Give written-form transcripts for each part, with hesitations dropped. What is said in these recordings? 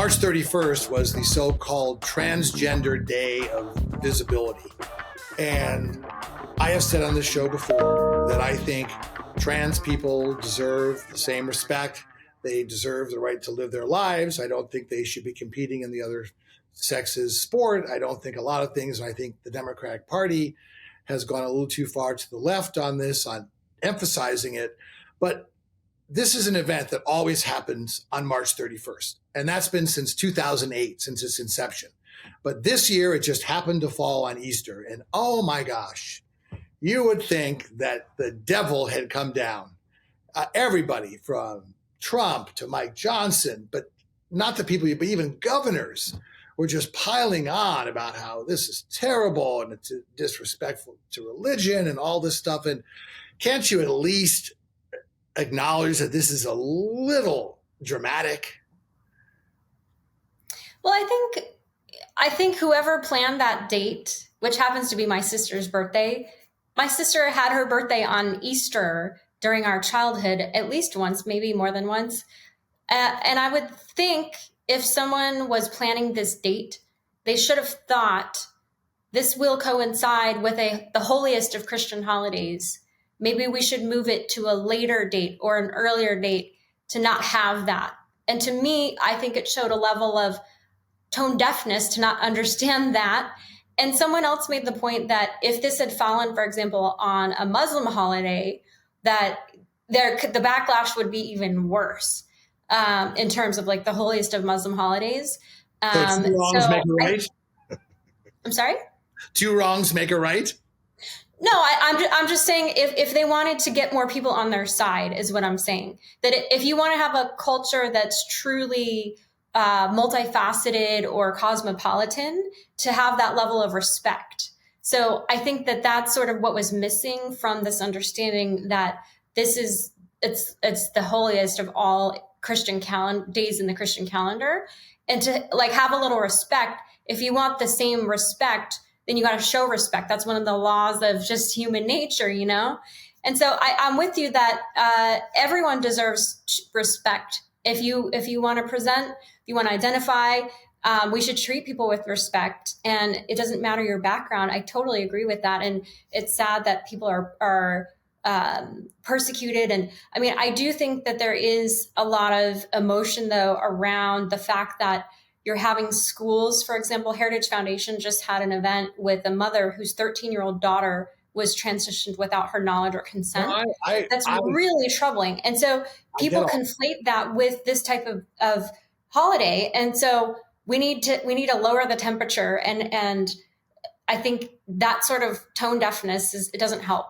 March 31st was the so-called Transgender Day of Visibility. And I have said on this show before that I think trans people deserve the same respect. They deserve the right to live their lives. I don't think they should be competing in the other sex's sport. I don't think a lot of things. I think the Democratic Party has gone a little too far to the left on this, on emphasizing it. But this is an event that always happens on March 31st. And that's been since 2008, since its inception. But this year, it just happened to fall on Easter. And oh my gosh, you would think that the devil had come down. Everybody from Trump to Mike Johnson, but not the people, but even governors were just piling on about how this is terrible and it's disrespectful to religion and all this stuff. And can't you at least acknowledge that this is a little dramatic? Well, I think whoever planned that date, which happens to be my sister's birthday, my sister had her birthday on Easter during our childhood at least once, maybe more than once. And I would think if someone was planning this date, they should have thought this will coincide with the holiest of Christian holidays. Maybe we should move it to a later date or an earlier date to not have that. And to me, I think it showed a level of tone-deafness to not understand that. And someone else made the point that if this had fallen, for example, on a Muslim holiday, that the backlash would be even worse in terms of like the holiest of Muslim holidays. So two wrongs make a right? I'm sorry? Two wrongs make a right? No, I'm just saying if they wanted to get more people on their side is what I'm saying. That if you want to have a culture that's truly multifaceted or cosmopolitan, to have that level of respect. So I think that that's sort of what was missing from this understanding that it's the holiest of all Christian days in the Christian calendar, and to like have a little respect. If you want the same respect, then you got to show respect. That's one of the laws of just human nature, you know? And so I'm with you that everyone deserves respect. If you want to present, if you want to identify, we should treat people with respect, and it doesn't matter your background. I totally agree with that. And it's sad that people are persecuted. And I mean, I do think that there is a lot of emotion though around the fact that you're having schools, for example, Heritage Foundation just had an event with a mother whose 13-year-old daughter was transitioned without her knowledge or consent. That's really troubling. And so people conflate that with this type of holiday. And so we need to lower the temperature. And I think that sort of tone deafness it doesn't help.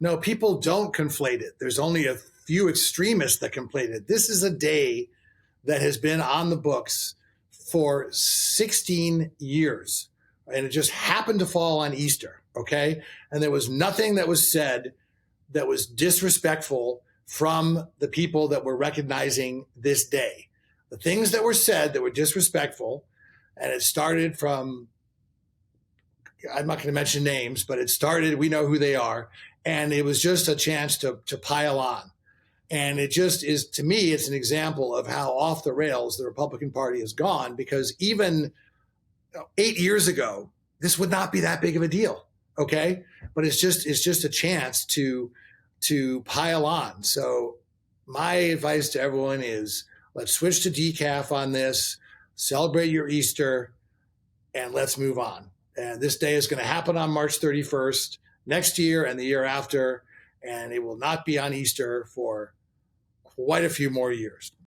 No, people don't conflate it. There's only a few extremists that conflate it. This is a day that has been on the books for 16 years, and it just happened to fall on Easter, okay? And there was nothing that was said that was disrespectful from the people that were recognizing this day. The things that were said that were disrespectful, and it started from, I'm not going to mention names, but it started, we know who they are, and it was just a chance to pile on. And it just is, to me, it's an example of how off the rails the Republican Party has gone, because even 8 years ago, this would not be that big of a deal, okay? But it's just a chance to pile on. So my advice to everyone is, let's switch to decaf on this, celebrate your Easter, and let's move on. And this day is going to happen on March 31st next year and the year after, and it will not be on Easter for quite a few more years.